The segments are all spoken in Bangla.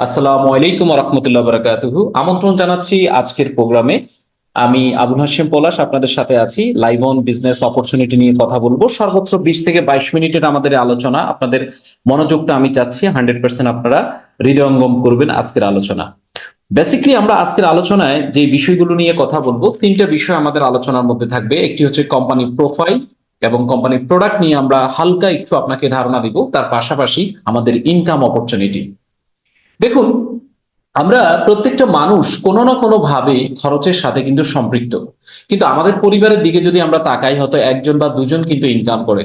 আসসালামু আলাইকুম রহমতুল্লাহ বারাকাতুহু। আমন্ত্রণ জানাচ্ছি আজকের প্রোগ্রামে। আমি আবুল হাশেম পলাশ আপনাদের সাথে আছি। লাইভ অন বিজনেস অপরচুনিটি নিয়ে কথা বলবো। সর্বোচ্চ 20 থেকে 22 মিনিটের আমাদের এই আলোচনা। আপনাদের মনোযোগটা আমি চাচ্ছি 100% আপনারা হৃদয়ঙ্গম করবেন আজকের আলোচনা। বেসিক্যালি আমরা আজকের আলোচনায় যে বিষয়গুলো নিয়ে কথা বলবো, তিনটা বিষয় আমাদের আলোচনার মধ্যে থাকবে। একটি হচ্ছে কোম্পানির প্রোফাইল এবং কোম্পানির প্রোডাক্ট নিয়ে আমরা হালকা একটু আপনাকে ধারণা দিব। তার পাশাপাশি আমাদের ইনকাম অপরচুনিটি। দেখুন, আমরা প্রত্যেকটা মানুষ কোনো না কোনো ভাবে খরচের সাথে কিন্তু সম্পৃক্ত। কিন্তু আমাদের পরিবারের দিকে যদি আমরা তাকাই, হয়তো একজন বা দুজন কিন্তু ইনকাম করে।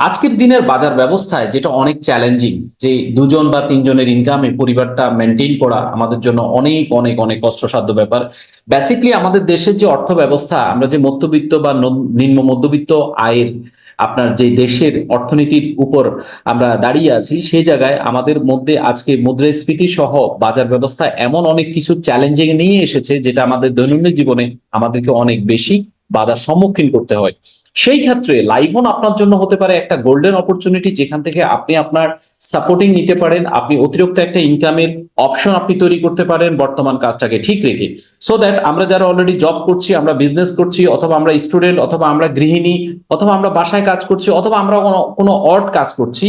আজকের দিনের বাজার ব্যবস্থায় যেটা অনেক চ্যালেঞ্জিং, যে দুজন বা তিনজনের ইনকামে পরিবারটা মেনটেন করা আমাদের জন্য অনেক অনেক অনেক কষ্টসাধ্য ব্যাপার। বেসিক্যালি আমাদের দেশের যে অর্থ ব্যবস্থা, আমরা যে মধ্যবিত্ত বা নিম্ন মধ্যবিত্ত আয়ের আপনার যে দেশের অর্থনীতির উপর আমরা দাঁড়িয়ে আছি, সেই জায়গায় আমাদের মধ্যে আজকে মুদ্রাস্ফীতি সহ বাজার ব্যবস্থা এমন অনেক কিছু চ্যালেঞ্জিং নিয়ে এসেছে, যেটা আমাদের দৈনন্দিন জীবনে আমাদেরকে অনেক বেশি বাধার সম্মুখীন করতে হয়। সেই ক্ষেত্রে লাইভন আপনার জন্য হতে পারে একটা গোল্ডেন অপরচুনিটি, যেখান থেকে আপনি আপনার সাপোর্টিং নিতে পারেন। আপনি অতিরিক্ত একটা ইনকামের অপশন আপনি তৈরি করতে পারেন বর্তমান কাজটাকে ঠিক রেখে। সো দ্যাট আমরা যারা অলরেডি জব করছি, আমরা বিজনেস করছি, অথবা আমরা স্টুডেন্ট, অথবা আমরা গৃহিণী, অথবা আমরা বাসায় কাজ করছি, অথবা আমরা কোনো অড কাজ করছি,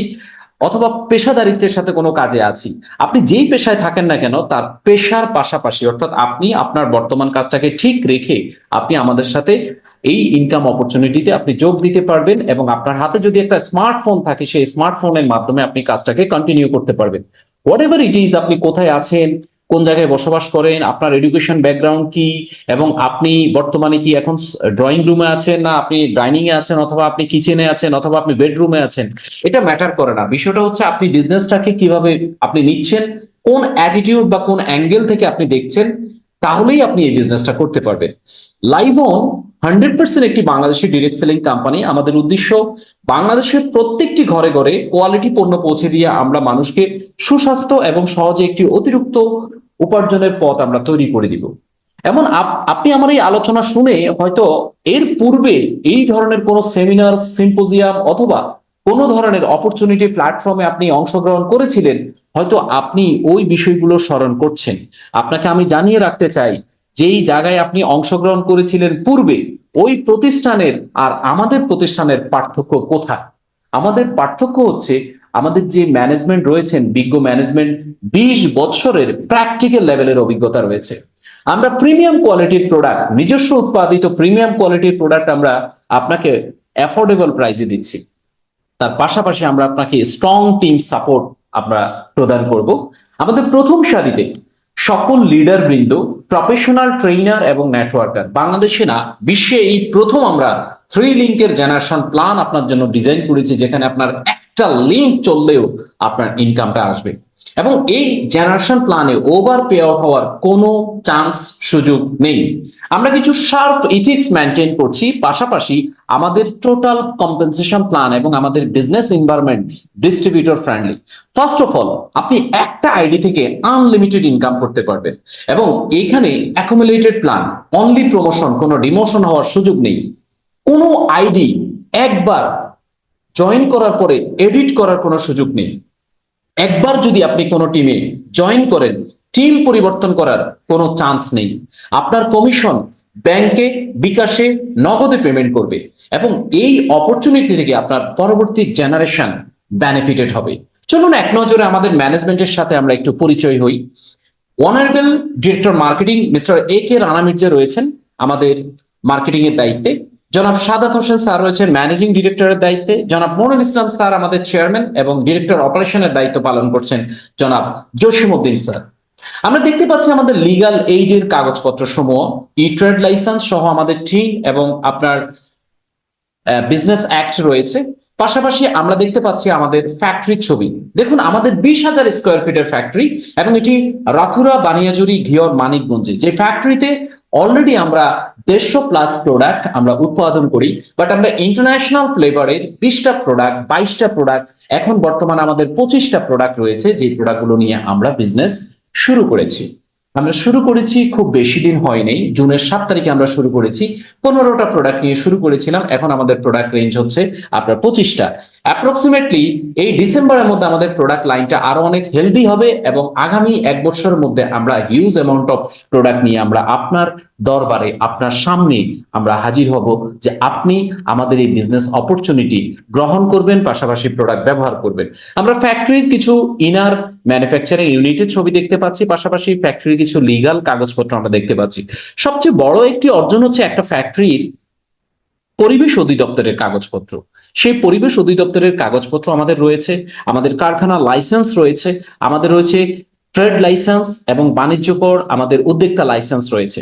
অথবা পেশাদারিত্বের সাথে কোনো কাজে আছি, আপনি যেই পেশায় থাকেন না কেন, তার পেশার পাশাপাশি অর্থাৎ আপনি আপনার বর্তমান কাজটাকে ঠিক রেখে আপনি আমাদের সাথে এই ইনকাম অপরচুনিটিতে আপনি যোগ দিতে পারবেন। এবং আপনার হাতে যদি একটা স্মার্টফোন থাকে, সেই স্মার্টফোনের মাধ্যমে আপনি কাজটাকে কন্টিনিউ করতে পারবেন। হোয়াট এভার ইট ইজ, আপনি কোথায় আছেন, কোন জায়গায় বসবাস করেন, আপনার এডুকেশন ব্যাকগ্রাউন্ড কি, এবং আপনি বর্তমানে কি এখন ড্রয়িং রুমে আছেন, না আপনি ডাইনিং এ আছেন, অথবা আপনি কিচেনে আছেন, অথবা আপনি বেডরুমে আছেন, এটা ম্যাটার করে না। বিষয়টা হচ্ছে আপনি বিজনেসটাকে কিভাবে আপনি নিচ্ছেন, কোন অ্যাটিটিউড বা কোন অ্যাঙ্গেল থেকে আপনি দেখছেন, তাহলেই আপনি এই বিজনেসটা করতে পারবেন। লাইভ অন 100% একটি বাংলাদেশি ডিরেক্ট সেলিং কোম্পানি। আমাদের উদ্দেশ্য বাংলাদেশের প্রত্যেকটি ঘরে ঘরে কোয়ালিটি পণ্য পৌঁছে দিয়ে আমরা মানুষকে সুস্বাস্থ্য এবং সহজে একটি অতিরিক্ত উপার্জনের পথ আমরা তৈরি করে দিব। এমন আপনি আমার এই আলোচনা শুনে হয়তো এর পূর্বে এই ধরনের কোনো সেমিনার, সিম্পোজিয়াম, অথবা কোনো ধরনের অপরচুনিটি প্ল্যাটফর্মে আপনি অংশগ্রহণ করেছিলেন, হয়তো আপনি ওই বিষয়গুলো স্মরণ করছেন। আপনাকে আমি জানিয়ে রাখতে চাই, যেই জায়গায় আপনি অংশগ্রহণ করেছিলেন পূর্বে, ওই প্রতিষ্ঠানের আর আমাদের প্রতিষ্ঠানের পার্থক্য কোথায়? আমাদের পার্থক্য হচ্ছে, আমাদের যে ম্যানেজমেন্ট রয়েছেন, বিজ্ঞ ম্যানেজমেন্ট, 20 বছরের প্র্যাকটিক্যাল লেভেলের অভিজ্ঞতা রয়েছে। আমরা প্রিমিয়াম কোয়ালিটির প্রোডাক্ট, নিজস্ব উৎপাদিত প্রিমিয়াম কোয়ালিটির প্রোডাক্ট আমরা আপনাকে অ্যাফোর্ডেবল প্রাইসে দিচ্ছি। তার পাশাপাশি আমরা আপনাকে স্ট্রং টিম সাপোর্ট আমরা প্রদান করব। আমাদের প্রথম সারিতে সকল লিডার বৃন্দ, প্রফেশনাল ট্রেইনার এবং নেটওয়ার্কার, বাংলাদেশে না বিশ্বে এই প্রথম আমরা 3 লিঙ্কের জেনারেশন প্ল্যান আপনার জন্য ডিজাইন করেছি, যেখানে আপনার একটা লিঙ্ক চললেও আপনার ইনকামটা আসবে। এবং এই জেনারেশন প্ল্যানে ওভার পে আউট হওয়ার কোনো চান্স, সুযোগ নেই। আমরা কিছু শার্প ইথিক্স মেনটেন করছি, পাশাপাশি আমাদের টোটাল কম্পেনসেশন প্ল্যান এবং আমাদের business environment distributor friendly. First of all, আপনি একটা আইডি থেকে আনলিমিটেড ইনকাম করতে পারবেন। এবং এইখানে অ্যাকুমুলেটেড প্ল্যান, অনলি প্রমোশন, কোনো ডিমোশন হওয়ার সুযোগ নেই। কোনো আইডি একবার জয়েন করার পরে এডিট করার কোনো সুযোগ নেই। একবার যদি আপনি কোনো টিমে জয়েন করেন, টিম পরিবর্তন করার কোনো চান্স নেই। আপনার কমিশন ব্যাংকে, বিকাশে, নগদে পেমেন্ট করবে, এবং এই অপরচুনিটি থেকে আপনার পরবর্তী জেনারেশন বেনিফিটেড হবে। চলুন এক নজরে আমাদের ম্যানেজমেন্টের সাথে আমরা একটু পরিচয় হই। Honourable director marketing mister A.K. Rana Mirza রয়েছেন আমাদের মার্কেটিং এর দায়িত্বে। জনাব সাদাত হোসেন স্যার রয়েছেন ম্যানেজিং ডিরেক্টরের দায়িত্বে। জনাব মনিরুল ইসলাম স্যার আমাদের চেয়ারম্যান এবং ডিরেক্টর অপারেশনের দায়িত্ব পালন করছেন জনাব জসিমউদ্দিন স্যার। আমরা দেখতে পাচ্ছি আমাদের লিগাল এইডের কাগজপত্র সমূহ, ই ট্রেড লাইসেন্স সহ আমাদের টিম, এবং আপনার বিজনেস অ্যাক্ট রয়েছে। পাশাপাশি আমরা দেখতে পাচ্ছি আমাদের ফ্যাক্টরির ছবি। দেখুন, আমাদের 20,000 স্কোয়ার ফিটের ফ্যাক্টরি, এবং এটি রাথুরা, বানিয়াজুরি, ঘিওর, মানিকগঞ্জে। যে ফ্যাক্টরিতে অলরেডি আমরা 150+ প্রোডাক্ট আমরা উৎপাদন করি, বাট আমরা ইন্টারন্যাশনাল ফ্লেভারের 20টা প্রোডাক্ট, 22টা প্রোডাক্ট, এখন বর্তমানে আমাদের 25টা প্রোডাক্ট রয়েছে, যে প্রোডাক্টগুলো নিয়ে আমরা বিজনেস শুরু করেছি। আমরা শুরু করেছি খুব বেশি দিন হয়নি, জুনের 7 তারিখে আমরা শুরু করেছি। 15টা প্রোডাক্ট নিয়ে শুরু করেছিলাম, এখন আমাদের প্রোডাক্ট রেঞ্জ হচ্ছে আপনার 25টা। অ্যাপ্রক্সিমেটলি এই ডিসেম্বরের মধ্যে আমাদের প্রোডাক্ট লাইনটা আরো অনেক হেলদি হবে এবং আগামী 1 বছরের মধ্যে আমরা হিউজ অ্যামাউন্ট অফ প্রোডাক্ট নিয়ে আমরা আপনার দরবারে, আপনার সামনে আমরা হাজির হব, যে আপনি আমাদের এই বিজনেস অপরচুনিটি গ্রহণ করবেন, পাশাপাশি প্রোডাক্ট ব্যবহার করবেন। আমরা ফ্যাক্টরির কিছু ইনার ম্যানুফ্যাকচারিং ইউনিটের ছবি দেখতে পাচ্ছি, পাশাপাশি ফ্যাক্টরির কিছু লিগাল কাগজপত্র আমরা দেখতে পাচ্ছি। সবচেয়ে বড় একটি অর্জন হচ্ছে একটা ফ্যাক্টরির পরিবেশ অধিদপ্তরের কাগজপত্র। সেই পরিবেশ অধিদপ্তরের কাগজপত্র আমাদের রয়েছে, আমাদের কারখানা লাইসেন্স রয়েছে, আমাদের রয়েছে ট্রেড লাইসেন্স এবং বাণিজ্যকর আমাদের উদ্যোক্তা লাইসেন্স রয়েছে।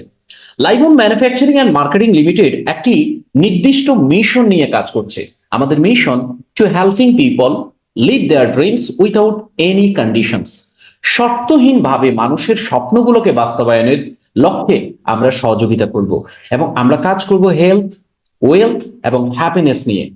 লাইভন ম্যানুফ্যাকচারিং অ্যান্ড মার্কেটিং লিমিটেড একটি নির্দিষ্ট মিশন নিয়ে কাজ করছে। আমাদের mission to helping people live their dreams without any conditions. শর্তহীনভাবে মানুষের স্বপ্নগুলোকে বাস্তবায়নের লক্ষ্যে আমরা সহযোগিতা করব এবং আমরা কাজ করব হেলথ, ওয়েলথ এবং হ্যাপিনেস নিয়ে।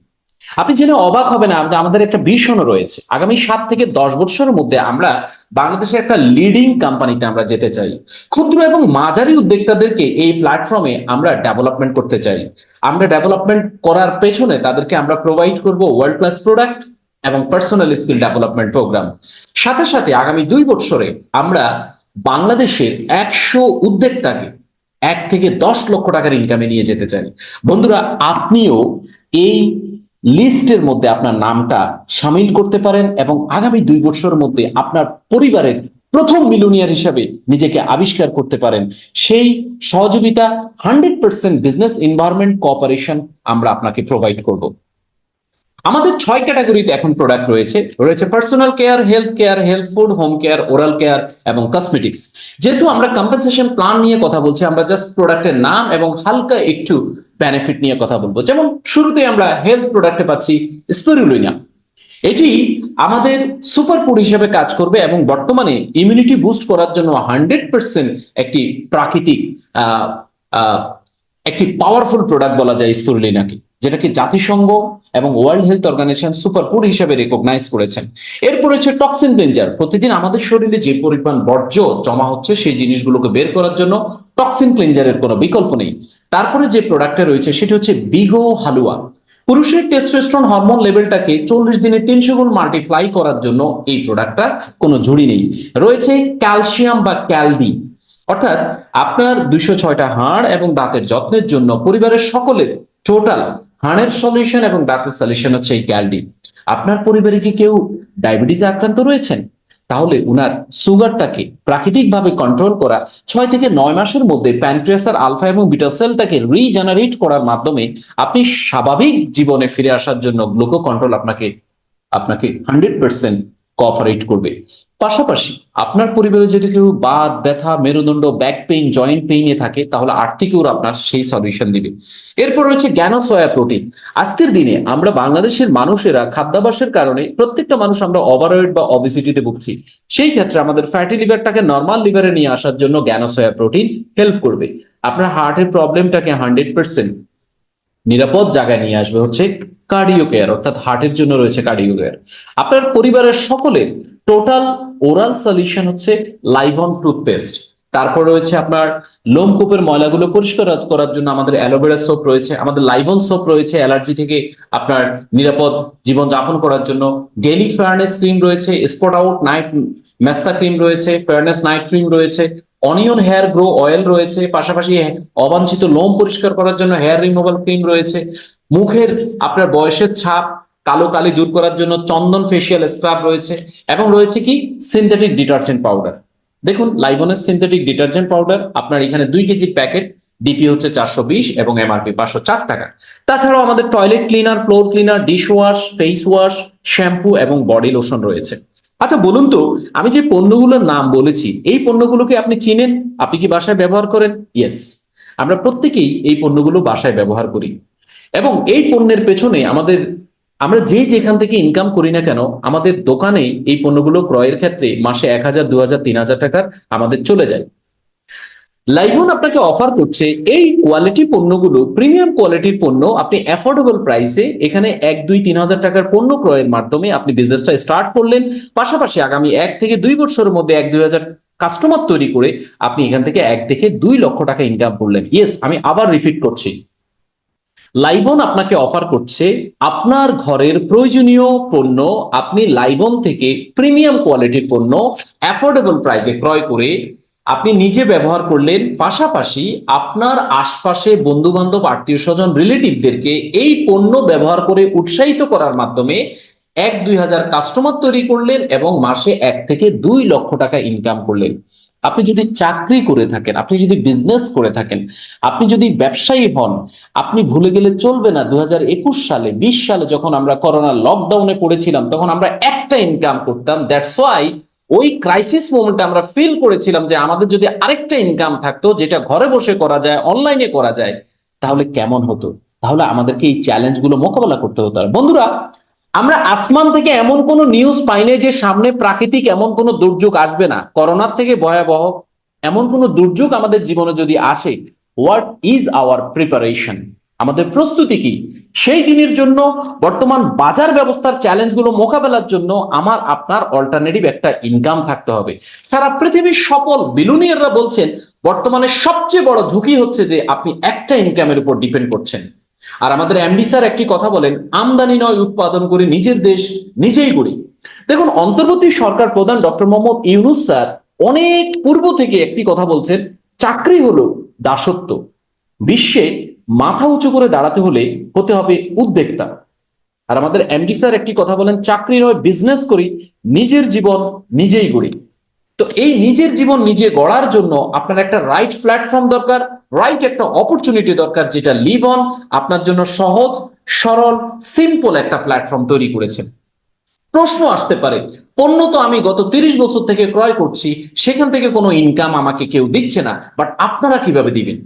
আপনি জেনে অবাক হবেন আমাদের একটা ভিশনও রয়েছে। আগামী 7 থেকে 10 বছরের মধ্যে আমরা বাংলাদেশের একটা লিডিং কোম্পানিতে আমরা যেতে চাই। ক্ষুদ্র এবং মাঝারি উদ্যোক্তাদেরকে এই প্ল্যাটফর্মে আমরা ডেভেলপমেন্ট করতে চাই। আমরা ডেভেলপমেন্ট করার পেছনে তাদেরকে আমরা প্রোভাইড করব ওয়ার্ল্ড ক্লাস প্রোডাক্ট এবং পার্সোনাল স্কিল ডেভেলপমেন্ট প্রোগ্রাম। সাথে সাথে আগামী 2 বছরে আমরা বাংলাদেশের 100 উদ্যোক্তাকে 1 থেকে 10 লক্ষ টাকার ইনকামে নিয়ে যেতে চাই। বন্ধুরা, আপনিও এই লিস্টের মধ্যে আপনার নামটা সামিল করতে পারেন এবং আগামী 2 বছরের মধ্যে আপনার পরিবারের প্রথম মিলিয়নিয়ার হিসাবে নিজেকে আবিষ্কার করতে পারেন। সেই সহযোগিতা 100% বিজনেস এনভায়রনমেন্ট কোঅপারেশন আমরা আপনাকে প্রোভাইড করব। আমাদের 6 ক্যাটাগরিতে এখন প্রোডাক্ট রয়েছে personal care, health care, health food, home care, oral care এবং কসমেটিক্স। যেহেতু আমরা কম্পেনসেশন প্ল্যান নিয়ে কথা বলছি, আমরা জাস্ট প্রোডাক্টের নাম এবং হালকা একটু বেনিফিট নিয়ে কথা বলবো। যেমন শুরুতে আমরা হেলথ প্রোডাক্টে পাচ্ছি স্পিরুলিনা। এটি আমাদের সুপার ফুড হিসেবে কাজ করবে এবং বর্তমানে ইমিউনিটি বুস্ট করার জন্য 100% একটি প্রাকৃতিক একটি পাওয়ারফুল প্রোডাক্ট বলা যায় স্পিরুলিনাকে, যেটাকে জাতিসংঘ এবং World Health Organization super food হিসেবে রেকগনাইজ করেছেন। এরপর হচ্ছে টক্সিন ক্লিনজার। প্রতিদিন আমাদের শরীরে যে পরিমাণ বর্জ্য জমা হচ্ছে সেই জিনিসগুলোকে বের করার জন্য টক্সিন ক্লিনজারের কোনো বিকল্প নেই। তারপরে যে প্রোডাক্টটা রয়েছে সেটি হচ্ছে বিগো হালুয়া। পুরুষের টেস্টোস্টেরন হরমোন লেভেলটাকে 40 দিনে 300 গুণ মাল্টিপ্লাই করার জন্য এই প্রোডাক্টটা কোনো ঝুড়ি নেই। রয়েছে ক্যালসিয়াম বা ক্যালডি, অর্থাৎ আপনার 206টা হাড় এবং দাঁতের যত্নের জন্য পরিবারের সকলের টোটাল হাড়ের সলিউশন এবং দাঁতের সলিউশন হচ্ছে এই ক্যালডি। আপনার পরিবারে কি কেউ ডায়াবেটিসে আক্রান্ত রয়েছেন? তাহলে উনার সুগারটাকে প্রাকৃতিকভাবে কন্ট্রোল করা 6 থেকে 9 মাসের মধ্যে প্যানক্রিয়াসের আলফা এবং বিটা সেলটাকে রিজেনারেট করার মাধ্যমে আপনি স্বাভাবিক জীবনে ফিরে আসার জন্য গ্লুকো কন্ট্রোল আপনাকে 100% কোঅপারেট করবে। পাশাপাশি আপনার পরিবারে যদি কেউ বাত ব্যথা, মেরুদণ্ড, ব্যাক পেইন, জয়েন্ট পেইনে থাকে তাহলে আর্থিকও আপনার সেই সলিউশন দিবে। এরপর রয়েছে জ্ঞানো সয়া প্রোটিন। আজকের দিনে আমরা বাংলাদেশের মানুষেরা খাদ্যাভ্যাসের কারণে প্রত্যেকটা মানুষ আমরা ওভারওয়েট বা অবেসিটিতে ভুগছি। সেই ক্ষেত্রে আমাদের ফ্যাটি লিভারটাকে নর্মাল লিভারে নিয়ে আসার জন্য জ্ঞানো সয়া প্রোটিন হেল্প করবে। আপনার হার্টের প্রবলেমটাকে 100% নিরাপদ জায়গায় নিয়ে আসবে হচ্ছে কার্ডিও কেয়ার, অর্থাৎ হার্টের জন্য রয়েছে কার্ডিও কেয়ার। আপনার পরিবারের সকলের টোটাল ওরাল সলিউশন হচ্ছে লাইভন টুথপেস্ট। তারপর রয়েছে আপনার লোমকূপের ময়লাগুলো পরিষ্কার করার জন্য আমাদের অ্যালোভেরা সোপ রয়েছে, আমাদের লাইভন সোপ রয়েছে অ্যালার্জি থেকে আপনার নিরাপদ জীবন যাপন করার জন্য। ডেইলি ফেয়ারনেস ক্রিম রয়েছে, স্পট আউট নাইট মেস্তা ক্রিম রয়েছে, ফেয়ারনেস নাইট ক্রিম রয়েছে, অনিয়ন হেয়ার গ্রো অয়েল রয়েছে, পাশাপাশি অবাঞ্ছিত লোম পরিষ্কার করার জন্য হেয়ার রিমুভাল ক্রিম রয়েছে। মুখের আপনার বয়সের ছাপ, কালো কালি দূর করার জন্য চন্দন ফেসিয়াল স্ক্রাব রয়েছে এবং রয়েছে কি সিনথেটিক ডিটারজেন্ট পাউডার। দেখুন লাইভনের সিনথেটিক ডিটারজেন্ট পাউডার আপনার এখানে 2 কেজির প্যাকেট, ডিপি হচ্ছে 420 এবং এমআরপি 504 টাকা। তাছাড়াও আমাদের toilet cleaner, floor cleaner, dish wash, face wash, shampoo এবং বডি লোশন রয়েছে। আচ্ছা বলুন তো, আমি যে পণ্যগুলোর নাম বলেছি এই পণ্যগুলোকে আপনি চিনেন? আপনি কি বাসায় ব্যবহার করেন? ইয়েস, আমরা প্রত্যেকেই এই পণ্যগুলো বাসায় ব্যবহার করি এবং এই পণ্যের পেছনে আমরা যেখান থেকে ইনকাম করি না কেন আমাদের দোকানে এই পণ্যগুলো ক্রয়ের ক্ষেত্রে মাসে 1000, 2000, 3000 টাকার আমাদের চলে যায়। লাইভন আপনাকে অফার করছে এই কোয়ালিটি পণ্যগুলো, প্রিমিয়াম কোয়ালিটির পণ্য আপনি অ্যাফোর্ডেবল প্রাইসে এখানে 1, 2, 3,000 টাকার পণ্য ক্রয়ের মাধ্যমে আপনি বিজনেসটা স্টার্ট করলেন। পাশাপাশি আগামী 1 থেকে 2 বছরের মধ্যে 1-2 হাজার কাস্টমার তৈরি করে আপনি এখান থেকে 1 থেকে 2 লক্ষ টাকা ইনকাম করলেন। ইয়েস, আমি আবার রিপিট করছি, লাইভন আপনাকে অফার করছে আপনার ঘরের প্রয়োজনীয় পণ্য আপনি লাইভন থেকে প্রিমিয়াম কোয়ালিটির পণ্য অ্যাফোর্ডেবল প্রাইসে ক্রয় করে আপনি নিজে ব্যবহার করলেন, পাশাপাশি আপনার আশপাশে বন্ধু বান্ধব আত্মীয় স্বজন রিলেটিভদেরকে এই পণ্য ব্যবহার করে উৎসাহিত করার মাধ্যমে 1-2 হাজার কাস্টমার তৈরি করলেন এবং মাসে 1 থেকে 2 লক্ষ টাকা ইনকাম করলেন। আপনি যদি চাকরি করে থাকেন, আপনি যদি বিজনেস করে থাকেন, আপনি যদি ব্যবসায়ী হন, আপনি ভুলে গেলে চলবে না 2021 সালে 20 সালে যখন আমরা করোনা লকডাউনে পড়েছিলাম তখন আমরা একটা ইনকাম করতাম। দ্যাটস ওয়াই ওই ক্রাইসিস মোমেন্টে আমরা ফিল করেছিলাম যে আমাদের যদি আরেকটা ইনকাম থাকতো যেটা ঘরে বসে করা যায়, অনলাইনে করা যায়, তাহলে কেমন হতো। তাহলে আমাদেরকে এই চ্যালেঞ্জগুলো মোকাবেলা করতে হতো। বন্ধুরা, আমরা আসমান থেকে এমন কোনো নিউজ পাইনি যে সামনে প্রাকৃতিক এমন কোনো দুর্যোগ আসবে না, করোনার থেকে ভয়াবহ এমন কোনো দুর্যোগ আমাদের জীবনে যদি আসে, হোয়াট ইজ আওয়ার প্রিপারেশন, আমাদের প্রস্তুতি কি সেই দিনের জন্য। বর্তমান বাজার ব্যবস্থার চ্যালেঞ্জগুলো মোকাবেলার জন্য আমার আপনার অল্টারনেটিভ একটা ইনকাম থাকতে হবে। সারা পৃথিবীর সফল বিলিয়নিয়াররা বলছেন বর্তমানে সবচেয়ে বড় ঝুঁকি হচ্ছে যে আপনি একটা ইনকামের উপর ডিপেন্ড করছেন। আর আমাদের এমডি স্যার একটি কথা বলেন, আমদানি নয় উৎপাদন করে নিজের দেশ নিজেই গড়ি। দেখুন, অন্তর্বর্তী সরকার প্রধান ডক্টর মোহাম্মদ ইউনূস স্যার অনেক পূর্ব থেকে একটি কথা বলছেন, চাকরি হলো দাসত্ব, বিশ্বে মাথা উঁচু করে দাঁড়াতে হলে হতে হবে উদ্যোক্তা। আর আমাদের এমডি স্যার একটি কথা বলেন, চাকরি নয় বিজনেস করি, নিজের জীবন নিজেই গড়ি। তো এই নিজের জীবন নিজে গড়ার জন্য আপনার একটা রাইট প্ল্যাটফর্ম দরকার, রাইট একটা অপরচুনিটি দরকার, যেটা লিভ অন আপনার জন্য সহজ সরল সিম্পল একটা প্ল্যাটফর্ম তৈরি করেছেন। প্রশ্ন আসতে পারে, পণ্য তো আমি গত 30 বছর থেকে ক্রয় করছি, সেখান থেকে কোনো ইনকাম আমাকে কেউ দিচ্ছে না, বাট আপনারা কিভাবে দিবেন?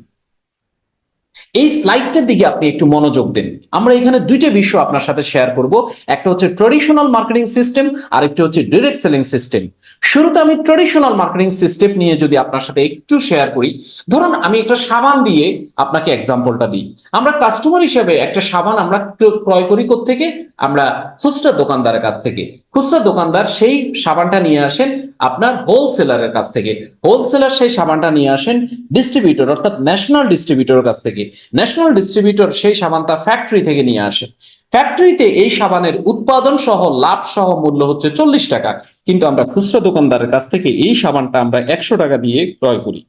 এই স্লাইডটার দিকে আপনি একটু মনোযোগ দেন। আমরা এখানে দুইটা বিষয় আপনার সাথে শেয়ার করব, একটা হচ্ছে ট্রেডিশনাল মার্কেটিং সিস্টেম আর একটা হচ্ছে ডাইরেক্ট সেলিং সিস্টেম। শুরুতে আমি ট্রেডিশনাল মার্কেটিং সিস্টেম নিয়ে যদি আপনার সাথে একটু শেয়ার করি, ধরুন আমি একটা সাবান দিয়ে আপনাকে এক্সাম্পলটা দিই। আমরা কাস্টমার হিসেবে একটা সাবান আমরা ক্রয় করি কোত্থেকে? আমরা খুচরা দোকানদারের কাছ থেকে। খুচরা দোকানদার সেই সাবানটা নিয়ে আসেন আপনার হোলসেলারের কাছ থেকে, হোলসেলার সেই সাবানটা নিয়ে আসেন ডিস্ট্রিবিউটর অর্থাৎ ন্যাশনাল ডিস্ট্রিবিউটরের কাছ থেকে, ন্যাশনাল ডিস্ট্রিবিউটর সেই সাবানটা ফ্যাক্টরি থেকে নিয়ে আসে। ফ্যাক্টরিতে এই সাবানের উৎপাদন সহ লাভ সহ মূল্য হচ্ছে 40 টাকা, কিন্তু আমরা খুচরা দোকানদারের কাছ থেকে এই সাবানটা আমরা 100 টাকা দিয়ে ক্রয় করি।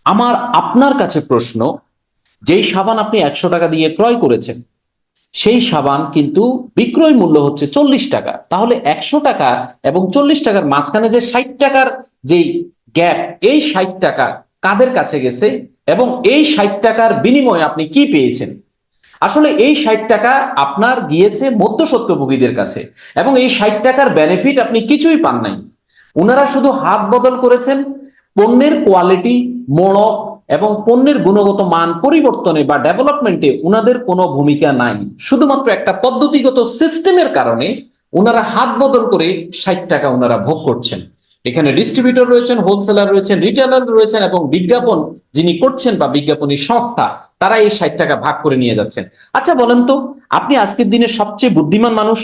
আমার আপনার কাছে প্রশ্ন, যেই সাবান আপনি 100 টাকা দিয়ে ক্রয় করেছেন সেই সাবান কিন্তু বিক্রয় মূল্য হচ্ছে 40 টাকা, তাহলে 100 টাকা এবং 40 টাকার মাঝখানে যে 60 টাকার যেই গ্যাপ, এই 60 টাকা কাদের কাছে গেছে এবং এই 60 টাকার বিনিময়ে আপনি কি পেয়েছেন? আসলে এই 60 টাকা আপনার গিয়েছে মধ্যস্বত্বভোগীদের কাছে এবং এই 60 টাকার বেনিফিট আপনি কিছুই পান নাই। ওনারা শুধু হাত বদল করেছেন, পণ্যের কোয়ালিটি, মোড়ক এবং পণ্যের গুণগত মান পরিবর্তনে বা ডেভেলপমেন্টে ওনাদের কোনো ভূমিকা নাই। শুধুমাত্র একটা পদ্ধতিগত সিস্টেমের কারণে ওনারা হাত বদল করে 60 টাকা ওনারা ভোগ করছেন। এখানে ডিস্ট্রিবিউটর রয়েছেন, হোলসেলার রয়েছেন, রিটেলার রয়েছেন এবং বিজ্ঞাপন যিনি করছেন বা বিজ্ঞাপনী সংস্থা, তারা এই 60 টাকা ভাগ করে নিয়ে যাচ্ছেন। আচ্ছা বলেন তো, আপনি আজকের দিনে সবচেয়ে বুদ্ধিমান মানুষ,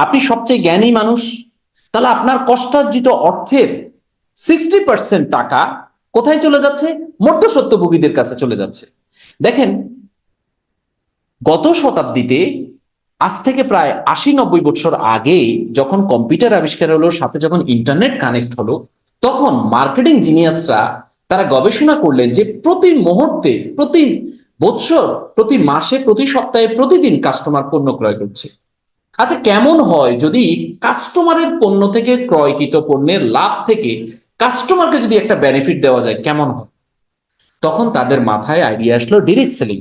আপনি সবচেয়ে জ্ঞানী মানুষ, তাহলে আপনার কষ্টার্জিত অর্থের 60% টাকা কোথায় চলে যাচ্ছে? মধ্যস্বত্বভোগীদের কাছে চলে যাচ্ছে। দেখেন, গত শতাব্দীতে আজ থেকে প্রায় 80-90 বছর আগে যখন কম্পিউটার আবিষ্কার হলো, সাথে যখন ইন্টারনেট কানেক্ট হলো, তখন মার্কেটিং জিনিয়াসরা তারা গবেষণা করলেন যে প্রতি মুহূর্তে, প্রতি বছর, প্রতি মাসে, প্রতি সপ্তাহে, প্রতিদিন কাস্টমার পণ্য ক্রয় করছে। আচ্ছা, কেমন হয় যদি কাস্টমারের পণ্য থেকে ক্রয়কৃত পণ্যের লাভ থেকে কাস্টমারকে যদি একটা বেনিফিট দেওয়া যায়, কেমন হয়? তখন তাদের মাথায় আইডিয়া আসলো ডিরেক্ট সেলিং।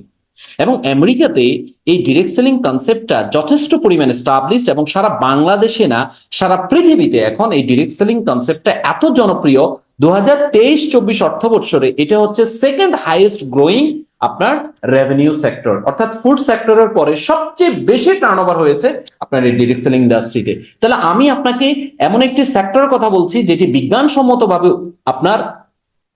এবং আমেরিকাতে এই ডিরেক্ট সেলিং কনসেপ্টটা যথেষ্ট পরিমাণে এস্টাবলিশড এবং সারা বাংলাদেশে না, সারা পৃথিবীতে এখন এই ডিরেক্ট সেলিং কনসেপ্টটা এত জনপ্রিয়, 2023-24 অর্থবৎসরে এটা হচ্ছে সেকেন্ড হাইয়েস্ট গ্রোয়িং আপনার রেভিনিউ সেক্টর, অর্থাৎ ফুড সেক্টরের পরে সবচেয়ে বেশি টার্নওভার হয়েছে আপনার এই ডিরেক্ট সেলিং ইন্ডাস্ট্রিতে। তাহলে আমি আপনাকে এমন একটি সেক্টরের কথা বলছি যেটি বিজ্ঞানসম্মতভাবে আপনার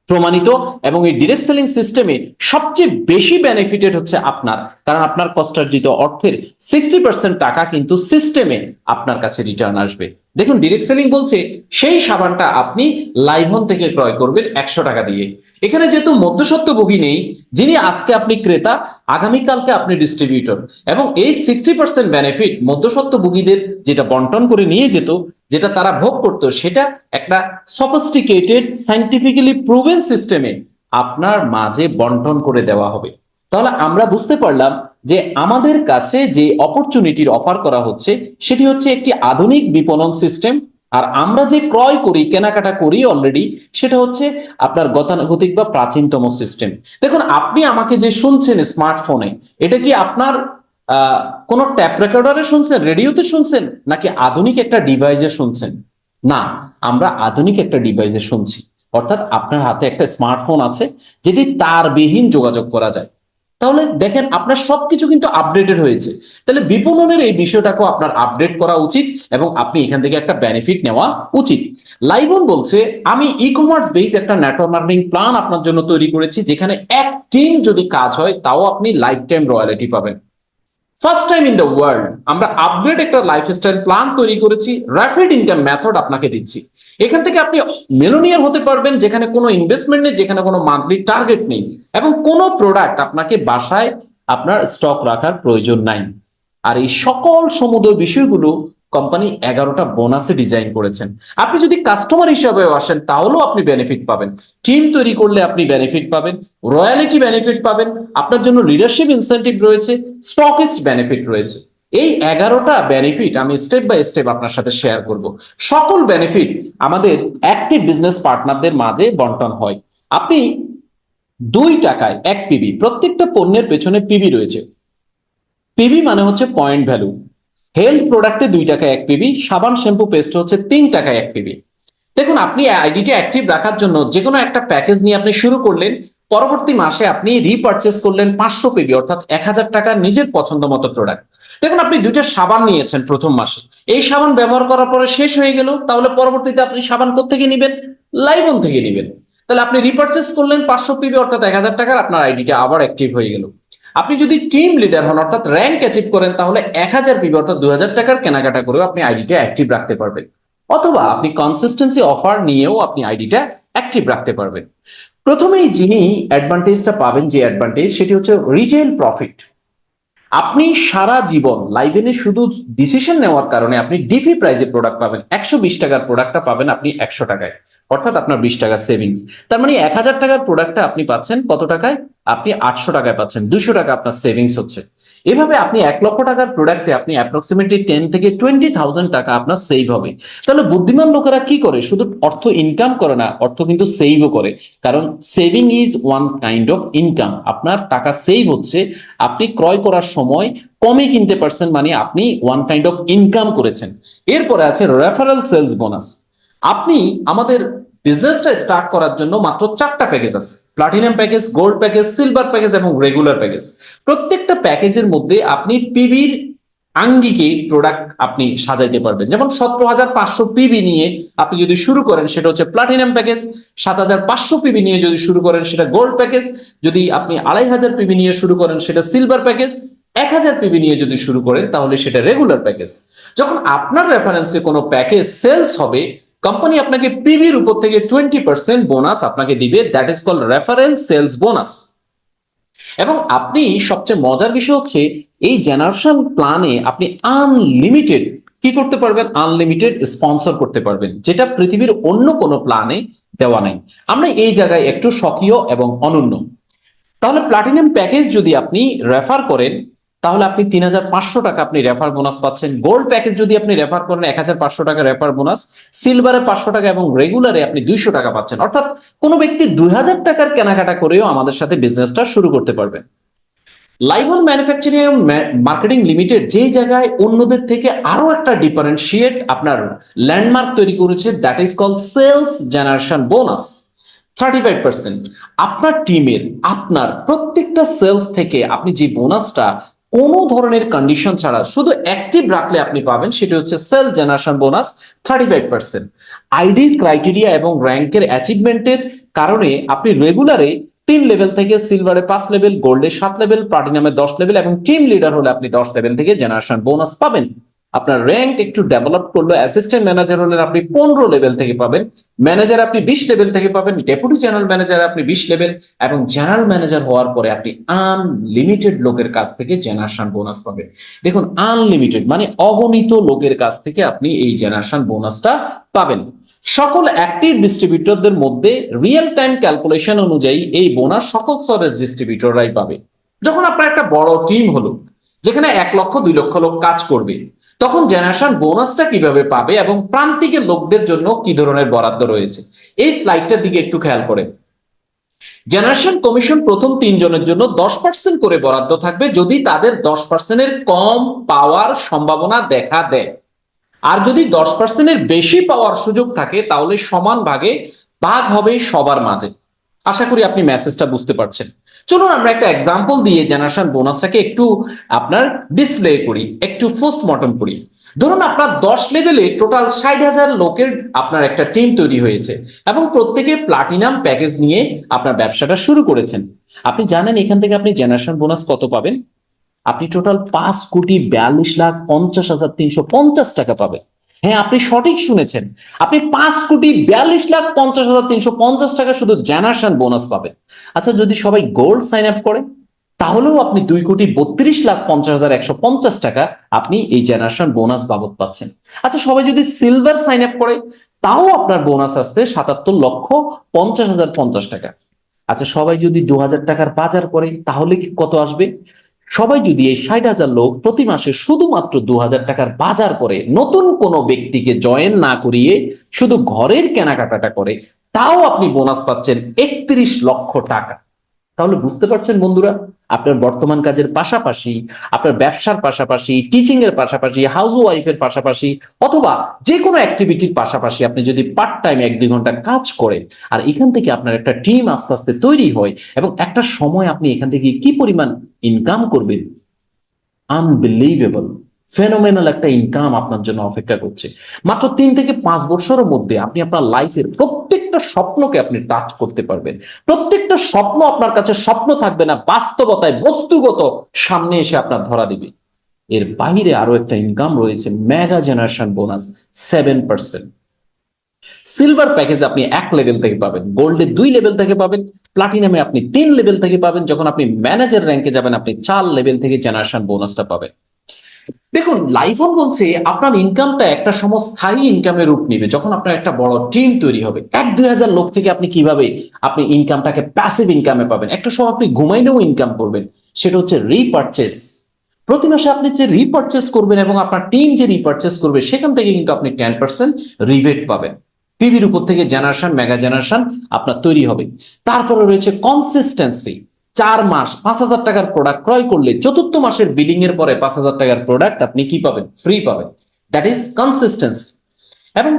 প্রমাণিত এবং এই ডিরেক্ট সেলিং সিস্টেমে সবচেয়ে বেশি বেনিফিটেড হচ্ছে আপনার, কারণ আপনার কষ্টার্জিত অর্থের 60% টাকা কিন্তু সিস্টেমে আপনার কাছে রিটার্ন আসবে। দেখুন, ডিরেক্ট সেলিং বলছে সেই সাবানটা আপনি লাইভন থেকে ক্রয় করবেন 100 টাকা দিয়ে, এখানে যেহেতু মধ্যস্বত্বভোগী নেই, যিনি আজকে আপনি ক্রেতা, আগামীকালকে আপনি ডিস্ট্রিবিউটর, এবং এই 60% বেনিফিট মধ্যস্বত্বভোগীদের যেটা বন্টন করে নিয়ে যেত, যেটা তারা ভোগ করতো, সেটা একটা সফিস্টিকেটেড সাইন্টিফিক্যালি প্রুভেন সিস্টেমে আপনার মাঝে বন্টন করে দেওয়া হবে। তাহলে আমরা বুঝতে পারলাম যে আমাদের কাছে যে অপরচুনিটির অফার করা হচ্ছে সেটি হচ্ছে একটি আধুনিক বিপণন সিস্টেম, আর আমরা যে ক্রয় করি, কেনাকাটা করি অলরেডি, সেটা হচ্ছে আপনার গতানুগতিক বা প্রাচীনতম সিস্টেম। দেখুন, আপনি আমাকে যে শুনছেন স্মার্টফোনে, এটা কি আপনার কোন ট্যাপ রেকর্ডারে শুনছেন, রেডিওতে শুনছেন, নাকি আধুনিক একটা ডিভাইসে শুনছেন? না, আমরা আধুনিক একটা ডিভাইসে শুনছি। অর্থাৎ আপনার হাতে একটা স্মার্টফোন আছে যেটি তারবিহীন যোগাযোগ করা যায়। তাহলে দেখেন, আপনার সবকিছু কিন্তু আপডেটেড হয়েছে। তাহলে বিপণনের এই বিষয়টাকেও আপনার আপডেট করা উচিত এবং আপনি এখান থেকে একটা বেনিফিট নেওয়া উচিত। লাইভন বলছে, আমি ই কমার্স বেস একটা নেটওয়ার্ক মার্কেটিং প্ল্যান আপনার জন্য তৈরি করেছি, যেখানে এক টিম যদি কাজ হয় তাও আপনি লাইফ টাইম রয়্যালিটি পাবেন। First time in the world আমরা আপগ্রেড একটা লাইফস্টাইল প্ল্যান তৈরি করেছি, র্যাপিড ইনকাম মেথড আপনাকে দিচ্ছি। এখান থেকে আপনি মিলিয়নিয়ার হতে পারবেন, যেখানে কোনো ইনভেস্টমেন্ট নেই, যেখানে কোনো মান্থলি টার্গেট নেই, এবং কোনো প্রোডাক্ট আপনাকে বাসায় আপনার স্টক রাখার প্রয়োজন নাই। আর এই সকল সমুদয় বিষয়গুলো কোম্পানি 11টা বোনাসে ডিজাইন করেছেন। আপনি যদি কাস্টমার হিসাবে আসেন তাহলেও আপনি বেনিফিট পাবেন, টিম তৈরি করলে আপনি বেনিফিট পাবেন, রয়্যালিটি বেনিফিট পাবেন, আপনার জন্য লিডারশিপ ইনসেন্টিভ রয়েছে, স্টকিস্ট বেনিফিট রয়েছে। এই 11টা বেনিফিট আমি স্টেপ বাই স্টেপ আপনার সাথে শেয়ার করব। সকল বেনিফিট আমাদের অ্যাক্টিভ বিজনেস পার্টনারদের মাঝে বন্টন হয়। আপনি 2 টাকায় 1 পিবি, প্রত্যেকটা পণ্যের পেছনে পিবি রয়েছে। পিবি মানে হচ্ছে পয়েন্ট ভ্যালু। হেলথ প্রোডাক্টে 2 টাকায় 1 পিবি, সাবান শ্যাম্পু পেস্ট হচ্ছে 3 টাকায় 1 পিবি। দেখুন, আপনি আইডিটি অ্যাক্টিভ রাখার জন্য যে কোনো একটা প্যাকেজ নিয়ে আপনি শুরু করলেন, পরবর্তী মাসে আপনি রিপারচেস করলেন 500 পিবি, অর্থাৎ 1000 টাকার নিজের পছন্দ মতো প্রোডাক্ট। দেখুন, আপনি 2টা সাবান নিয়েছেন প্রথম মাসে, এই সাবান ব্যবহার করার পরে শেষ হয়ে গেল, তাহলে পরবর্তীতে আপনি সাবান কোত্থেকে নেবেন? লাইভন থেকে নেবেন। তাহলে আপনি রিপারচেস করলেন 500 পিবি, অর্থাৎ 1000 টাকার, আপনার আইডিটা আবার অ্যাক্টিভ হয়ে গেল। আপনি যদি টিম লিডার হন, অর্থাৎ র্যাঙ্ক অ্যাচিভ করেন, তাহলে 1000 পিবি অর্থাৎ 2000 টাকার কেনাকাটা করেও আপনি আইডিটা অ্যাক্টিভ রাখতে পারবেন। অথবা আপনি কনসিস্টেন্সি অফার নিয়েও আপনি আইডিটা অ্যাক্টিভ রাখতে পারবেন। প্রথমেই যিনি অ্যাডভান্টেজটা পাবেন, যে অ্যাডভান্টেজ, সেটি হচ্ছে রিটেল প্রফিট। আপনি সারা জীবন লাইভেনে শুধু ডিসিশন নেওয়ার কারণে আপনি ডিফি প্রাইজে প্রোডাক্ট পাবেন, 120 টাকার প্রোডাক্টটা পাবেন আপনি 100 টাকায়, অর্থাৎ আপনার 20 টাকা সেভিংস। তার মানে 1000 টাকার প্রোডাক্টটা আপনি পাচ্ছেন কত টাকায়? আপনি 800 টাকায় পাচ্ছেন, 200 টাকা আপনার সেভিংস হচ্ছে। এভাবে আপনি 1 লক্ষ টাকার প্রোডাক্টে আপনি অ্যাপ্রক্সিমেটলি 10 থেকে 20,000 টাকা আপনার সেভ হবে। তাহলে বুদ্ধিমান লোকেরা কি করে? শুধু অর্থ ইনকাম করে না, অর্থ কিন্তু সেভও করে। কারণ saving is one kind of income. আপনার টাকা সেভ হচ্ছে, আপনি ক্রয় করার সময় কমে কিনতে পারছেন, মানে আপনি ওয়ান কাইন্ড অফ ইনকাম করেছেন। এরপরে আছে রেফারেল সেলস বোনাস। আপনি আমাদের বিজনেসটা স্টার্ট করার জন্য মাত্র 4টা প্যাকেজ আছে: platinum package, gold package, silver package এবং রেগুলার প্যাকেজ। প্রত্যেকটা প্যাকেজের মধ্যে আপনি পিবির আঙ্গিকে প্রোডাক্ট আপনি সাজাইতে পারবেন। যেমন 17,500 পিবি নিয়ে আপনি যদি শুরু করেন, সেটা হচ্ছে প্লাটিনাম প্যাকেজ। 7,500 পিবি নিয়ে যদি শুরু করেন, সেটা গোল্ড প্যাকেজ। যদি আপনি 2,500 পিবি নিয়ে শুরু করেন, সেটা সিলভার প্যাকেজ। 1,000 পিবি নিয়ে যদি শুরু করেন, তাহলে সেটা রেগুলার প্যাকেজ। যখন আপনার রেফারেন্সে কোনো প্যাকেজ সেলস হবে, কোম্পানি আপনাকে পিবির উপর থেকে 20% বোনাস আপনাকে দিবে, that is called referral sales bonus. এবং আপনি, সবচেয়ে মজার বিষয় হচ্ছে, এই জেনারেশন প্ল্যানে আপনি আনলিমিটেড কি করতে পারবেন? আনলিমিটেড স্পন্সর করতে পারবেন, যেটা পৃথিবীর অন্য কোনো প্ল্যানে দেওয়া নাই। আমরা এই জায়গায় একটু স্বকীয় এবং অনন্য। তাহলে প্লাটিনাম প্যাকেজ যদি আপনি রেফার করেন, তাহলে আপনি 3,500 টাকা আপনি রেফার বোনাস পাচ্ছেন। গোল্ড প্যাকেজ যদি আপনি রেফার করেন, 1,500 টাকা রেফার বোনাস। সিলভারে 500 টাকা এবং রেগুলারে আপনি 200 টাকা পাচ্ছেন। অর্থাৎ কোনো ব্যক্তি 2,000 টাকার কেনাকাটা করেও আমাদের সাথে বিজনেসটা শুরু করতে পারবে। লাইভন ম্যানুফ্যাকচারিং মার্কেটিং লিমিটেড যেই জায়গায় অন্যদের থেকে আরো একটা ডিফারেন্সিয়েট আপনার ল্যান্ডমার্ক তৈরি করেছে, that is call sales generation bonus 35%। আপনার টিমের, আপনার প্রত্যেকটা সেলস থেকে আপনি যে বোনাসটা কোনো ধরনের কন্ডিশন ছাড়া শুধু অ্যাক্টিভ রাখলে আপনি পাবেন, সেটা হচ্ছে সেলস জেনারেশন বোনাস 35%। আইডির ক্রাইটেরিয়া এবং র্যাঙ্কের অ্যাচিভমেন্টের কারণে আপনি রেগুলারে 3 লেভেল থেকে সিলভারে 5 লেভেল, গোল্ডে 7 লেভেল, প্লাটিনামে 10 লেভেল এবং টিম লিডার হলে আপনি 10 লেভেল থেকে জেনারেশন বোনাস পাবেন। আপনার র্যাঙ্ক একটু ডেভেলপ করলো, অ্যাসিস্ট্যান্ট ম্যানেজার হলেন আপনি 15 লেভেল থেকে পাবেন, ম্যানেজার আপনি 20 লেভেল থেকে পাবেন, ডেপুটি জেনারেল ম্যানেজার আপনি 20 লেভেল, এবং জেনারেল ম্যানেজার হওয়ার পরে আপনি আনলিমিটেড লোকের কাছ থেকে জেনারেশন বোনাস পাবেন। দেখুন, আনলিমিটেড মানে অগণিত লোকের কাছ থেকে আপনি এই জেনারেশন বোনাসটা পাবেন। সকল অ্যাক্টিভ ডিস্ট্রিবিউটরদের মধ্যে রিয়েল টাইম ক্যালকুলেশন অনুযায়ী এই বোনাস সকল স্তরের ডিস্ট্রিবিউটররাই পাবে। যখন আপনার একটা বড় টিম হলো, যেখানে 1 লক্ষ 2 লক্ষ লোক কাজ করবে, তখন জেনারেশন বোনাসটা কিভাবে পাবে এবং প্রান্তিকের লোকদের জন্য কি ধরনের বরাদ্দ রয়েছে, এই স্লাইডটার দিকে একটু খেয়াল করে। জেনারেশন কমিশন প্রথম 3 জনের জন্য 10% করে বরাদ্দ থাকবে যদি তাদের 10%-এর কম পাওয়ার সম্ভাবনা দেখা দেয়। আর যদি 10%-এর বেশি পাওয়ার সুযোগ থাকে তাহলে সমান ভাগে ভাগ হবে সবার মাঝে। আশা করি আপনি মেসেজটা বুঝতে পারছেন। চলুন আমরা একটা এক্সাম্পল দিয়ে জেনারেশন বোনাসটাকে একটু আপনার ডিসপ্লে করি, একটু পোস্টমর্টম করি। ধরুন আপনার 10 লেভেলে টোটাল 60,000 লোকের আপনার একটা টিম তৈরি হয়েছে এবং প্রত্যেকে প্লাটিনাম প্যাকেজ নিয়ে আপনার ব্যবসাটা শুরু করেছেন। আপনি জানেন এখান থেকে আপনি জেনারেশন বোনাস কত পাবেন? আপনি টোটাল 5,42,50,350 টাকা পাবেন। হ্যাঁ, আপনি সঠিক শুনেছেন, আপনি 5,42,50,350 টাকা শুধু জেনারেশন বোনাস পাবেন। আচ্ছা, যদি সবাই গোল্ড সাইন আপ করে তাহলেও আপনি 2,32,50,150 টাকা আপনি এই জেনারেশন বোনাস বাবদ পাচ্ছেন। আচ্ছা, সবাই যদি সিলভার সাইন আপ করে তাও আপনার বোনাস আসছে 77,50,050 টাকা। আচ্ছা, সবাই যদি 2,000 টাকার বাজার করে তাহলে কি কত আসবে? সবাই যদি এই 60,000 লোক প্রতি মাসে শুধুমাত্র 2,000 টাকার বাজার করে, নতুন কোনো ব্যক্তিকে জয়েন না করিয়ে শুধু ঘরের কেনাকাটাটা করে, তাও আপনি বোনাস পাচ্ছেন 31 লক্ষ টাকা। তাহলে বুঝতে পারছেন বন্ধুরা, আপনার বর্তমান কাজের পাশাপাশি, আপনার ব্যবসার পাশাপাশি, টিচিং এর পাশাপাশি, হাউস ওয়াইফের পাশাপাশি, অথবা যে কোনো অ্যাক্টিভিটির পাশাপাশি আপনি যদি পার্ট টাইম 1-2 ঘন্টা কাজ করেন আর এখান থেকে আপনার একটা টিম আস্তে আস্তে তৈরি হয় এবং একটা সময় আপনি এখান থেকে কি পরিমাণ ইনকাম করবেন, আনবিলিভেবল, ফেনোমেনাল একটা ইনকাম আপনার জন্য অপেক্ষা করছে। মাত্র 3 থেকে 5 বছরের মধ্যে আপনি আপনার লাইফের প্রত্যেকটা স্বপ্নকে আপনি টাচ করতে পারবেন। প্রত্যেকটা স্বপ্ন আপনার কাছে স্বপ্ন থাকবে না, বাস্তবতায় বস্তুগত সামনে এসে আপনার ধরা দিবে। এর বাইরে আরো একটা ইনকাম রয়েছে, mega generation bonus 7%। Silver package আপনি 1 লেভেল থেকে পাবেন, গোল্ডে 2 লেভেল থেকে পাবেন, প্লাটিনামে আপনি 3 লেভেল থেকে পাবেন, যখন আপনি ম্যানেজার র্যাঙ্কে যাবেন আপনি 4 লেভেল থেকে জেনারেশন বোনাসটা পাবেন। দেখুন, লাইফন বলছে আপনার ইনকামটা একটা সময় স্থায়ী ইনকামের রূপ নেবে যখন আপনার একটা বড় টিম তৈরি হবে। 1-2 হাজার লোক থেকে আপনি কিভাবে আপনি ইনকামটাকে প্যাসিভ ইনকামে পাবেন, একটা সময় আপনি ঘুমাইলেও ইনকাম করবেন, সেটা হচ্ছে রিপারচেস। প্রতি মাসে আপনি যে রিপারচেস করবেন এবং আপনার টিম যে রিপারচেস করবে সেখান থেকে কিন্তু আপনি 10% রিবেট পাবেন। পিভির উপর থেকে জেনারেশন, মেগা জেনারেশন আপনার তৈরি হবে। তারপরে রয়েছে কনসিস্টেন্সি। 4 মাস 5,000 টাকার প্রোডাক্ট ক্রয় করলে 4র্থ মাসের বিলিং এর পরে 5,000 টাকার প্রোডাক্ট আপনি কি পাবেন? ফ্রি পাবেন। That is consistency. এবং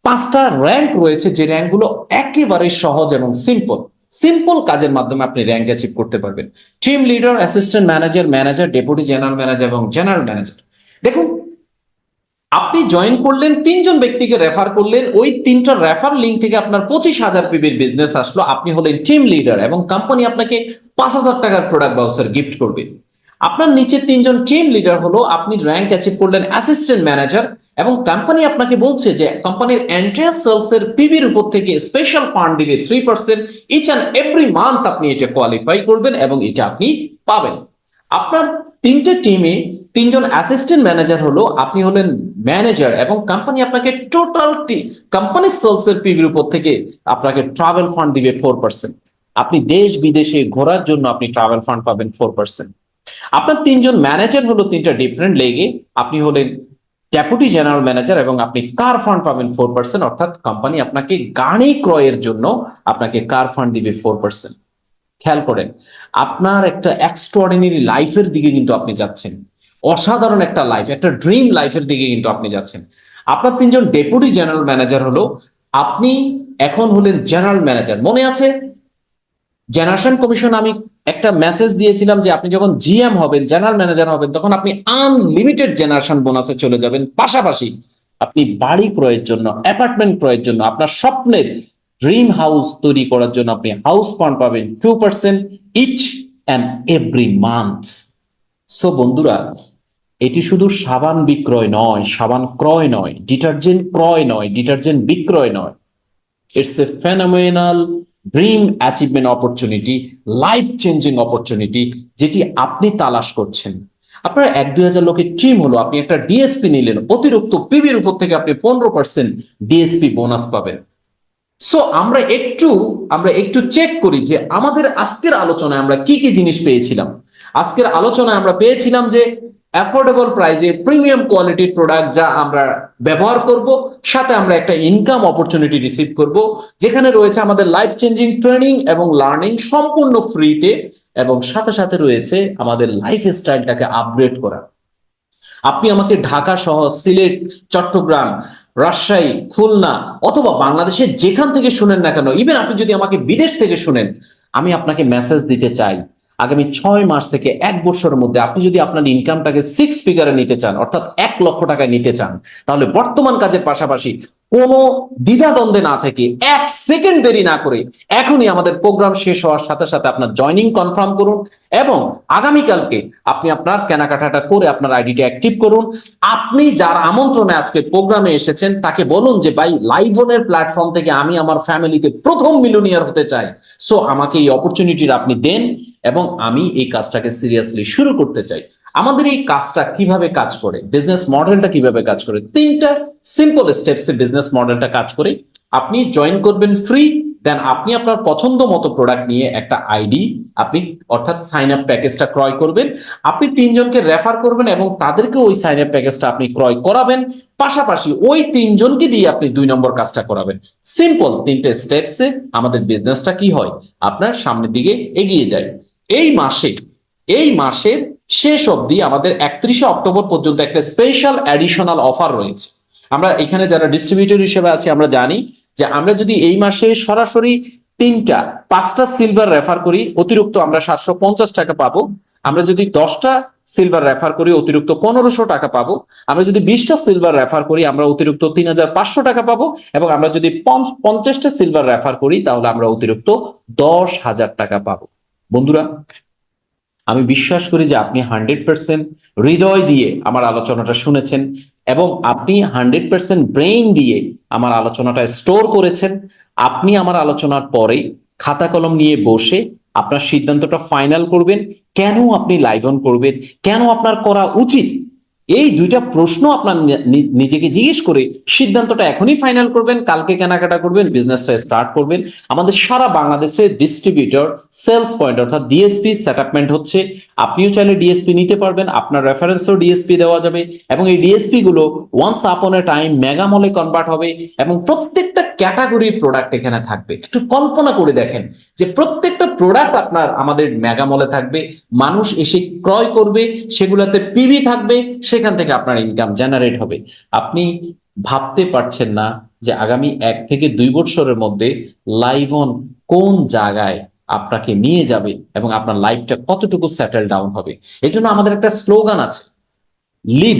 5টা র্যাঙ্ক রয়েছে যে র্যাঙ্কগুলো একেবারে সহজ এবং সিম্পল। সিম্পল কাজের মাধ্যমে আপনি র্যাঙ্ক অ্যাচিভ করতে পারবেন। Team leader, assistant manager, manager, deputy general manager এবং জেনারেল ম্যানেজার। দেখুন, আপনি জয়েন করলেন, 3 জন ব্যক্তিকে রেফার করলেন, ওই 3টা রেফার লিঙ্ক থেকে আপনার 25,000 পিবির বিজনেস আসলো, আপনি হলেন টিম লিডার এবং কোম্পানি আপনাকে 5,000 টাকার প্রোডাক্ট ভাউচার গিফট করবে। আপনার নিচে 3 জন টিম লিডার হলো, আপনি র্যাঙ্ক অ্যাচিভ করলেন অ্যাসিস্ট্যান্ট ম্যানেজার এবং কোম্পানি আপনাকে বলছে যে কোম্পানির এন্টায়ার সেলস এর পিবির উপর থেকে স্পেশাল ফান্ড দিবে 3% ইচ অ্যান্ড এভরি মান্থ। আপনি এটা কোয়ালিফাই করবেন এবং এটা আপনি পাবেন। আপনার 3টে টিমে 3 জন অ্যাসিস্ট্যান্ট ম্যানেজার হলো, আপনি হলেন ম্যানেজার এবং কোম্পানি আপনাকে টোটাল কোম্পানি সেলস এর পিবির উপর থেকে আপনাকে ট্রাভেল ফান্ড দিবে 4%। আপনি দেশ বিদেশে ঘোরার জন্য আপনি ট্রাভেল ফান্ড পাবেন 4%। আপনার 3 জন ম্যানেজার হলো 3টা ডিফারেন্ট লেগে, আপনি হলেন ডেপুটি জেনারেল ম্যানেজার এবং আপনি কার ফান্ড পাবেন 4%, অর্থাৎ কোম্পানি আপনাকে গাড়ি ক্রয়ের জন্য আপনাকে কার ফান্ড দিবে 4%। খেয়াল করেন, আপনার একটা এক্সট্রাঅর্ডিনারি লাইফের দিকে কিন্তু আপনি যাচ্ছেন, অসাধারণ একটা লাইফ, একটা ড্রিম লাইফের দিকে কিন্তু আপনি যাচ্ছেন। আপনার 3 জন ডেপুটি জেনারেল ম্যানেজার হলো, আপনি এখন হলেন জেনারেল ম্যানেজার। মনে আছে জেনারেশন কমিশন আমি একটা মেসেজ দিয়েছিলাম যে আপনি যখন জিএম হবেন, জেনারেল ম্যানেজার হবেন, তখন আপনি আনলিমিটেড জেনারেশন বোনাসে চলে যাবেন। পাশাপাশি আপনি বাড়ি ক্রয়ের জন্য, অ্যাপার্টমেন্ট ক্রয়ের জন্য, আপনার স্বপ্নের ড্রিম হাউস তৈরি করার জন্য আপনি হাউস ফান্ড পাবেন 2% each and every month. So বন্ধুরা, এটি শুধু সাবান বিক্রয় নয়, সাবান ক্রয় নয়, ডিটারজেন্ট ক্রয় নয়, ডিটারজেন্ট বিক্রয় নয়। It's a phenomenal dream achievement opportunity, life changing opportunity, যেটি আপনি তালাশ করছেন। আপনার 1-2 হাজার লোকের টিম হলো, আপনি একটা ডিএসপি নিলেন, অতিরিক্ত পিবির উপর থেকে আপনি 15% ডিএসপি বোনাস পাবেন। সো আমরা একটু চেক করি যে আমাদের আজকের আলোচনায় আমরা কি কি জিনিস পেয়েছিলাম। আজকের আলোচনায় আমরা পেয়েছিলাম যে অ্যাফোর্ডেবল প্রাইসে প্রিমিয়াম কোয়ালিটির প্রোডাক্ট যা আমরা ব্যবহার করব, সাথে আমরা একটা ইনকাম অপরচুনিটি রিসিভ করব, যেখানে রয়েছে আমাদের লাইফ চেঞ্জিং ট্রেনিং এবং লার্নিং সম্পূর্ণ ফ্রিতে, এবং সাথে সাথে রয়েছে আমাদের লাইফ স্টাইলটাকে আপগ্রেড করা। আপনি আমাকে ঢাকা সহ সিলেট, চট্টগ্রাম, রাজশাহী, খুলনা অথবা বাংলাদেশের যেখান থেকে শুনেন না কেন, ইভেন আপনি যদি আমাকে বিদেশ থেকে শুনেন, আমি আপনাকে মেসেজ দিতে চাই আগামী 6 মাস থেকে 1 বছরের মধ্যে আপনি যদি আপনার ইনকামটাকে 6 ফিগারে নিতে চান, অর্থাৎ 1 লক্ষ টাকায় নিতে চান, তাহলে বর্তমান কাজের পাশাপাশি কোনো দ্বিধাদ্বন্দ্বে না থেকে 1 সেকেন্ড দেরি না করে এখনই আমাদের প্রোগ্রাম শেষ হওয়ার সাথে সাথে আপনার জয়নিং কনফার্ম করুন, এবং আগামীকালকে আপনি আপনার কেনাকাটাটা করে আপনার আইডিটা অ্যাক্টিভ করুন। আপনি যার আমন্ত্রণে আজকে প্রোগ্রামে এসেছেন তাকে বলুন যে ভাই, লাইভনের প্ল্যাটফর্ম থেকে আমি আমার ফ্যামিলিতে প্রথম মিলিয়নিয়ার হতে চাই, সো আমাকে এই অপরচুনিটিটা আপনি দেন, এবং আমি এই কাজটাকে সিরিয়াসলি শুরু করতে চাই। আমাদের এই কাজটা কিভাবে কাজ করে, বিজনেস মডেলটা কিভাবে কাজ করে, 3টা সিম্পল স্টেপসে বিজনেস মডেলটা কাজ করে। আপনি জয়েন করবেন ফ্রি, দেন আপনি আপনার পছন্দ মতো প্রোডাক্ট নিয়ে একটা আইডি আপনি, অর্থাৎ সাইন আপ প্যাকেজটা ক্রয় করবেন। আপনি 3জনকে রেফার করবেন এবং তাদেরকে ওই সাইন আপ প্যাকেজটা আপনি ক্রয় করাবেন, পাশাপাশি ওই 3জনকে দিয়ে আপনি 2 নম্বর কাজটা করাবেন। সিম্পল 3টে স্টেপসে আমাদের বিজনেসটা কি হয়, আপনার সামনের দিকে এগিয়ে যায়। এই মাসের শেষ অবধি আমাদের 31শে অক্টোবর পর্যন্ত একটা স্পেশাল অ্যাডিশনাল অফার রয়েছে। আমরা এখানে যারা ডিস্ট্রিবিউটর হিসেবে আছি আমরা জানি যে আমরা যদি এই মাসে সরাসরি 5টা সিলভার রেফার করি, অতিরিক্ত আমরা 750 টাকা পাবো। আমরা যদি 10টা সিলভার রেফার করি, অতিরিক্ত 1500 টাকা পাবো। আমরা যদি 20টা সিলভার রেফার করি, আমরা অতিরিক্ত 3500 টাকা পাবো। এবং আমরা যদি 50টা সিলভার রেফার করি, তাহলে আমরা অতিরিক্ত 10,000 টাকা পাবো। বন্ধুরা, আমি বিশ্বাস করি যে আপনি 100% হৃদয় দিয়ে আমার আলোচনাটা শুনেছেন, এবং আপনি 100% ব্রেইন দিয়ে আমার আলোচনাটা স্টোর করেছেন। আপনি আমার আলোচনার পরে খাতা কলম নিয়ে বসে আপনার সিদ্ধান্তটা ফাইনাল করবেন। কেন আপনি লাইভ অন করবেন, কেন আপনার করা উচিত, এই 2টা প্রশ্ন আপনার নিজেকে জিজ্ঞেস করে সিদ্ধান্তটা এখনই ফাইনাল করবেন। কালকে কেনাকাটা করবেন, বিজনেসটা স্টার্ট করবেন। আমাদের সারা বাংলাদেশে ডিস্ট্রিবিউটর সেলস পয়েন্ট অর্থাৎ ডিএসপি সেটআপমেন্ট হচ্ছে। আপনিও চাইলে ডিএসপি নিতে পারবেন, আপনার রেফারেন্সও ডিএসপি দেওয়া যাবে, এবং এই ডিএসপি গুলো once upon a time mega মলে কনভার্ট হবে, এবং প্রত্যেকটা ক্যাটাগরির প্রোডাক্ট এখানে থাকবে। একটু কল্পনা করে দেখেন যে প্রত্যেকটা প্রোডাক্ট আপনার আমাদের মেগা মলে থাকবে, মানুষ এসে ক্রয় করবে, সেগুলোতে পিবি থাকবে, সেখান থেকে আপনার ইনকাম জেনারেট হবে। আপনি ভাবতে পারছেন না যে আগামী 1 থেকে 2 বছরের মধ্যে লাইভ অন কোন জায়গায় আপনাকে নিয়ে যাবে এবং আপনার লাইফটা কতটুকু সেটেল ডাউন হবে। এই জন্য আমাদের একটা স্লোগান আছে, লিভ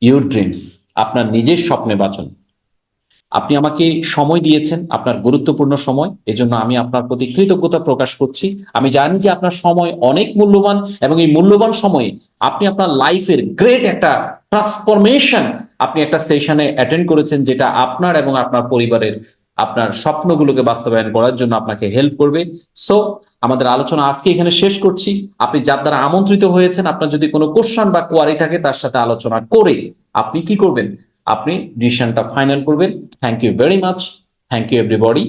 ইউর ড্রিমস, আপনার নিজের স্বপ্নে বাঁচুন। আপনি আমাকে সময় দিয়েছেন, আপনার গুরুত্বপূর্ণ সময়, এজন্য আমি আপনার প্রতি কৃতজ্ঞতা প্রকাশ করছি। আমি জানি যে আপনার সময় অনেক মূল্যবান, এবং এই মূল্যবান সময়ে আপনি আপনার লাইফের গ্রেট একটা ট্রান্সফরমেশন আপনি একটা সেশনে অ্যাটেন্ড করেছেন, যেটা আপনার এবং আপনার পরিবারের আপনার স্বপ্নগুলোকে বাস্তবায়ন করার জন্য আপনাকে হেল্প করবে। সো আমাদের আলোচনা আজকে এখানে শেষ করছি। আপনি যার দ্বারা আমন্ত্রিত হয়েছেন, আপনার যদি কোনো কোশ্চেন বা কোয়ারি থাকে, তার সাথে আলোচনা করে আপনি কি করবেন, আপনি ডিসিশনটা ফাইনাল করবেন। Thank you very much. Thank you everybody.